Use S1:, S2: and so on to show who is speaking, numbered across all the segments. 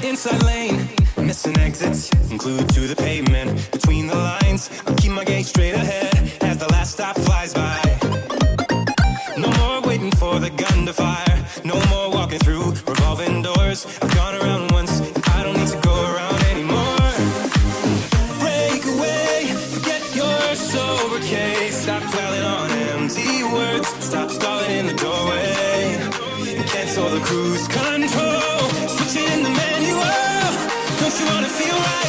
S1: Inside lane, missing exits, glued to the pavement. Between the lines, I'll keep my gaze straight ahead as the last stop flies by. No more waiting for the gun to fire, no more walking through revolving doors. I've gone around once, and I don't need to go around anymore. Break away, forget your sober case. Stop dwelling on empty words, stop stalling in the doorway, and cancel the cruise control. Switch it in the manual, don't you wanna feel right?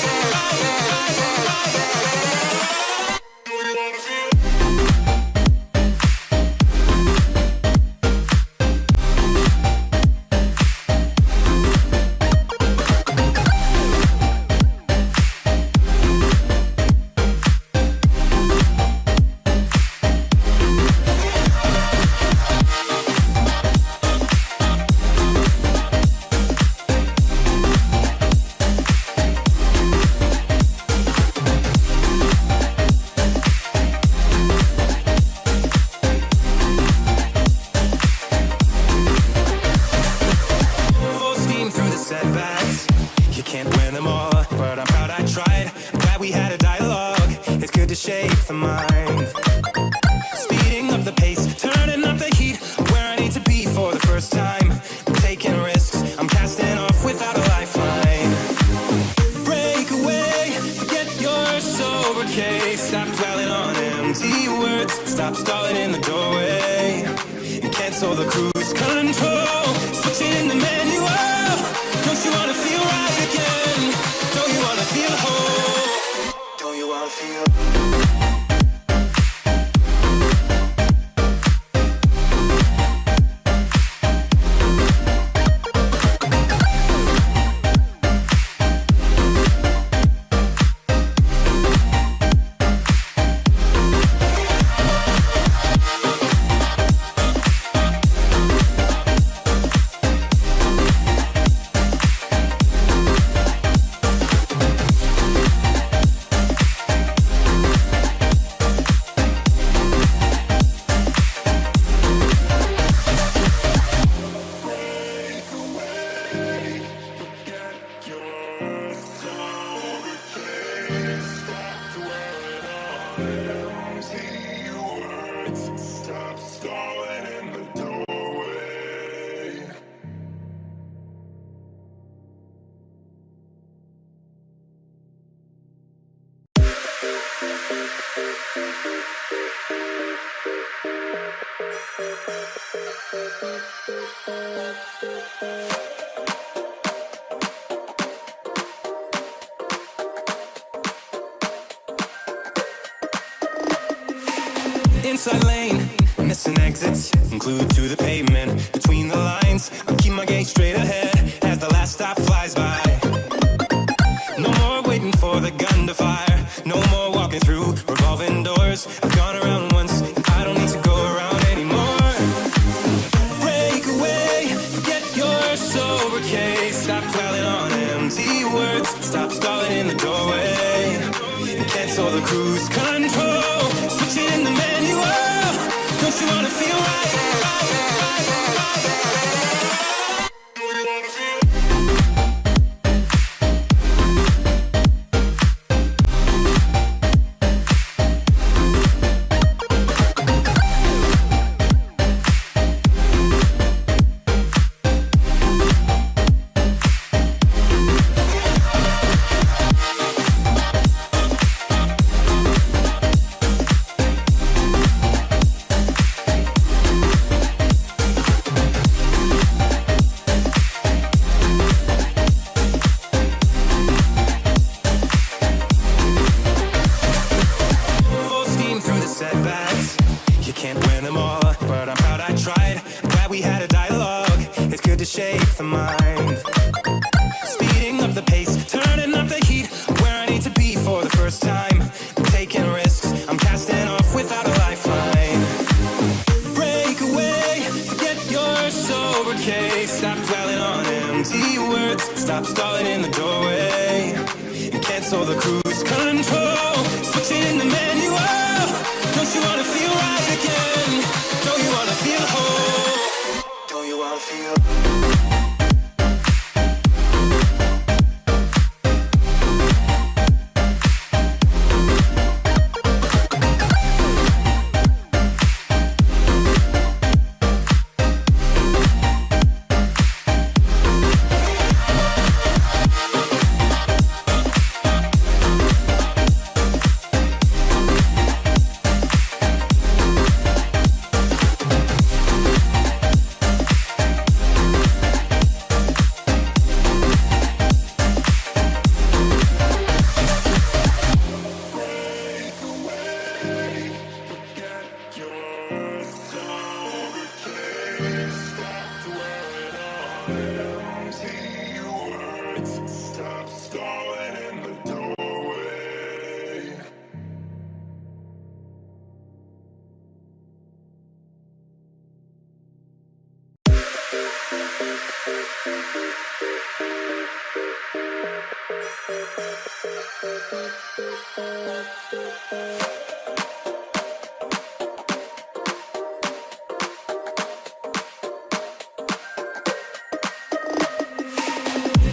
S1: Inside lane, missing exits, glued to the pavement. Between the lines, I'll keep my gaze straight ahead as the last stop flies by. No more waiting for the gun to fire, no more walking through revolving doors. I've gone around once, and I don't need to go around anymore. Break away, forget your sober case. Stop dwelling on empty words, stop stalling in the doorway, and cancel the cruise control. Switch it in the manual, don't you wanna feel right? Sober sobercase. Stop dwelling on empty words. Stop stalling in the doorway and cancel the cruise control. Switching in the manual. Don't you wanna feel right again? Don't you wanna feel whole? Don't you wanna feel?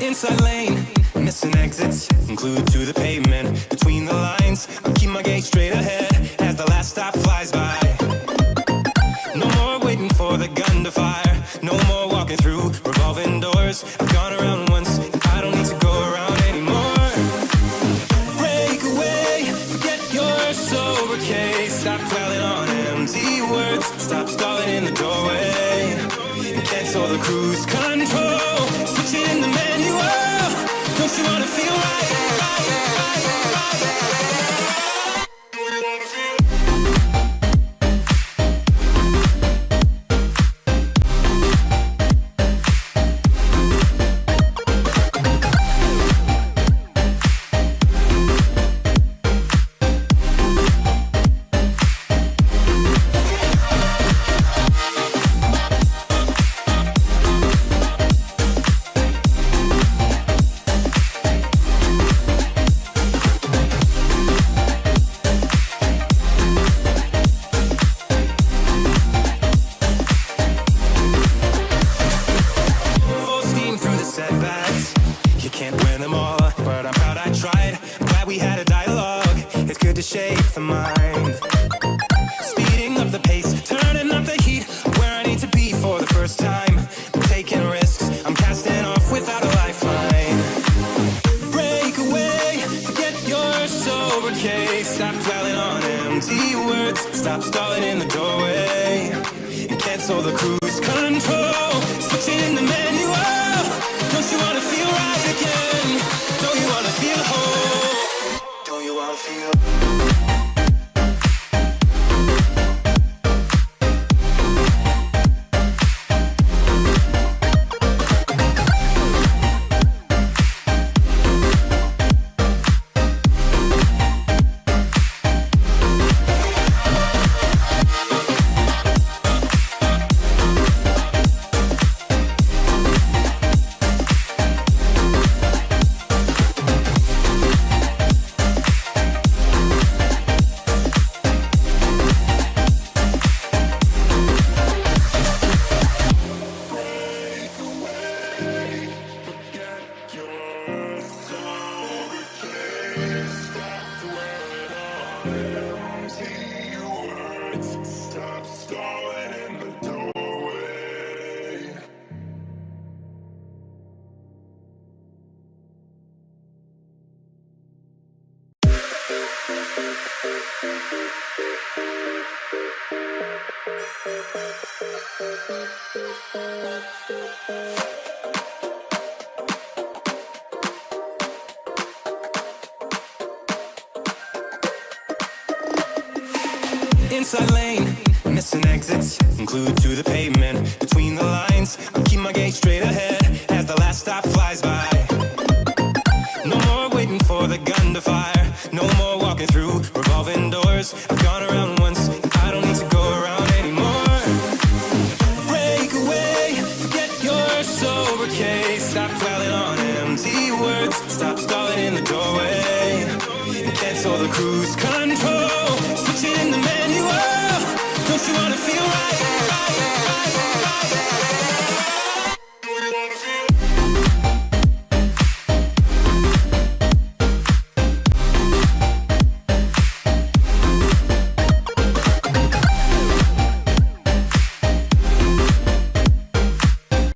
S1: Inside lane, missing exits, glued to the pavement. Between the lines, I'll keep my gaze straight ahead as the last stop flies by. No more waiting for the gun to fire. No more walking through revolving doors. I've gone around once, and I don't need to go around anymore. Break away, forget your sober case. Stop dwelling on empty words. Stop stalling in the doorway and cancel the cruise control. Switching in the manual. Don't you wanna feel right? Inside lane, missing exits, glued to the pavement. Between the lines, I'll keep my gaze straight ahead as the last stop flies by. No more waiting for the gun to fire. No more walking through revolving doors. I've gone around once, and I don't need to go around anymore. Break away, forget lowercase. Stop dwelling on empty words. Stop stalling in the doorway and cancel the cruise control. Switch it in the manual. Don't you wanna feel right?